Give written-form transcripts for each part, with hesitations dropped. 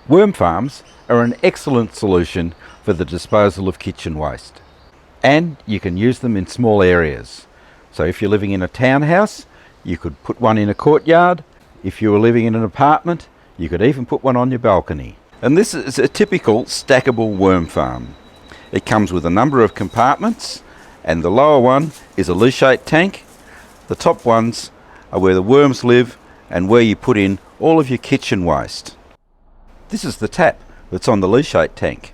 Worm farms are an excellent solution for the disposal of kitchen waste, and you can use them in small areas. So if you're living in a townhouse, you could put one in a courtyard. If you were living in an apartment, you could even put one on your balcony. And this is a typical stackable worm farm. It comes with a number of compartments, and the lower one is a leachate tank. The top ones are where the worms live and where you put in all of your kitchen waste. This is the tap that's on the leachate tank,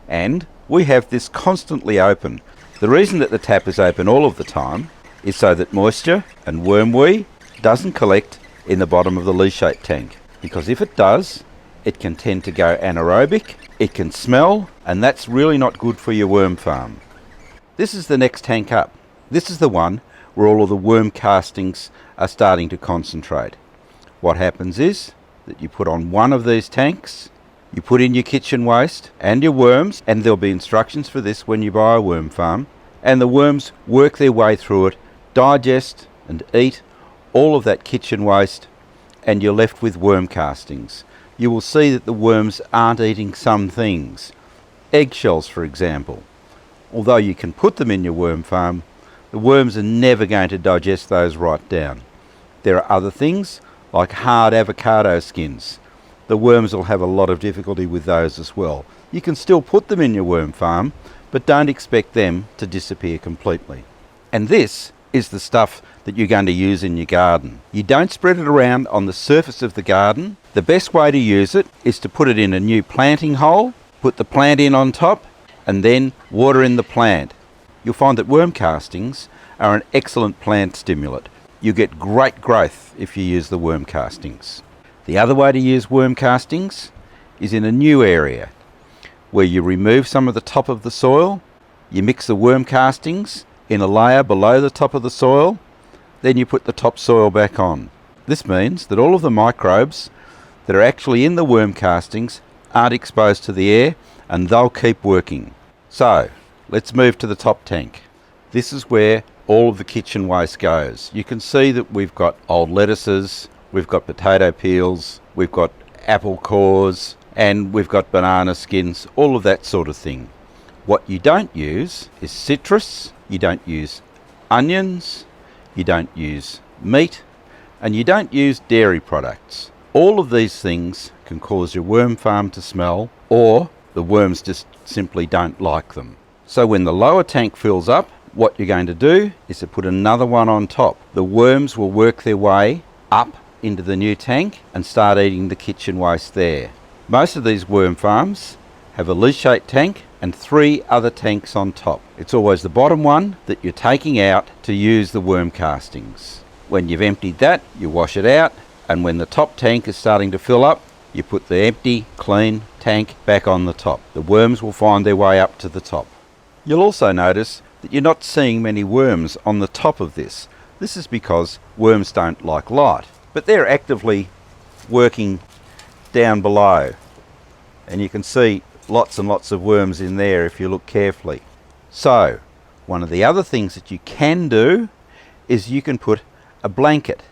and we have this constantly open. The reason that the tap is open all of the time is so that moisture and worm wee doesn't collect in the bottom of the leachate tank, because if it does, it can tend to go anaerobic, it can smell, and that's really not good for your worm farm. This is the next tank up. This is the one where all of the worm castings are starting to concentrate. What happens is that you put on one of these tanks, you put in your kitchen waste and your worms, and there'll be instructions for this when you buy a worm farm, and the worms work their way through it, digest and eat all of that kitchen waste, and you're left with worm castings. You will see that the worms aren't eating some things. Eggshells, for example. Although you can put them in your worm farm, the worms are never going to digest those right down. There are other things like hard avocado skins. The worms will have a lot of difficulty with those as well. You can still put them in your worm farm, but don't expect them to disappear completely. And this is the stuff that you're going to use in your garden. You don't spread it around on the surface of the garden. The best way to use it is to put it in a new planting hole, put the plant in on top, and then water in the plant. You'll find that worm castings are an excellent plant stimulant. You get great growth if you use the worm castings. The other way to use worm castings is in a new area where you remove some of the top of the soil, you mix the worm castings in a layer below the top of the soil, then you put the topsoil back on. This means that all of the microbes that are actually in the worm castings aren't exposed to the air, and they'll keep working. So let's move to the top tank. This is where all of the kitchen waste goes. You can see that we've got old lettuces, we've got potato peels, we've got apple cores, and we've got banana skins, all of that sort of thing. What you don't use is citrus, you don't use onions, you don't use meat, and you don't use dairy products. All of these things can cause your worm farm to smell, or the worms just simply don't like them. So when the lower tank fills up, what you're going to do is to put another one on top. The worms will work their way up into the new tank and start eating the kitchen waste there. Most of these worm farms have a leachate tank and 3 other tanks on top. It's always the bottom one that you're taking out to use the worm castings. When you've emptied that, you wash it out, and when the top tank is starting to fill up, you put the empty, clean tank back on the top. The worms will find their way up to the top. You'll also notice that you're not seeing many worms on the top of this. This is because worms don't like light, but they're actively working down below, and you can see lots and lots of worms in there if you look carefully. So one of the other things that you can do is you can put a blanket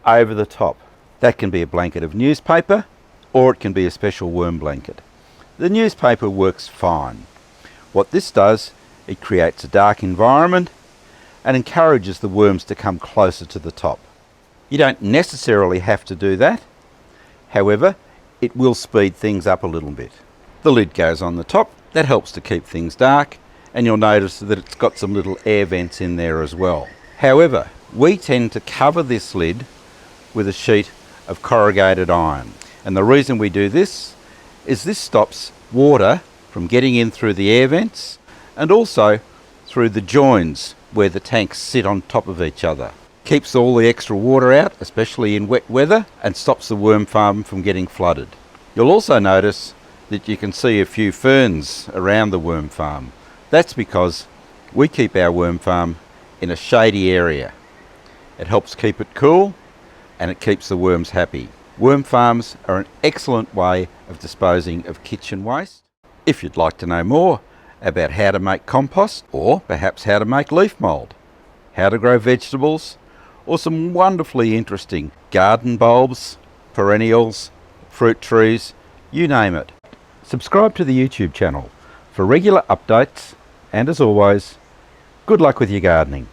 over the top. That can be a blanket of newspaper, or it can be a special worm blanket. The newspaper works fine. What this does, it creates a dark environment and encourages the worms to come closer to the top. You don't necessarily have to do that. However, it will speed things up a little bit. The lid goes on the top. That helps to keep things dark, and you'll notice that it's got some little air vents in there as well. However, we tend to cover this lid with a sheet of corrugated iron, and the reason we do this is this stops water from getting in through the air vents and also through the joins where the tanks sit on top of each other. Keeps all the extra water out, especially in wet weather, and stops the worm farm from getting flooded. You'll also notice that you can see a few ferns around the worm farm. That's because we keep our worm farm in a shady area. It helps keep it cool, and it keeps the worms happy. Worm farms are an excellent way of disposing of kitchen waste. If you'd like to know more about how to make compost, or perhaps how to make leaf mould, how to grow vegetables, or some wonderfully interesting garden bulbs, perennials, fruit trees, you name it. Subscribe to the YouTube channel for regular updates, and as always, good luck with your gardening.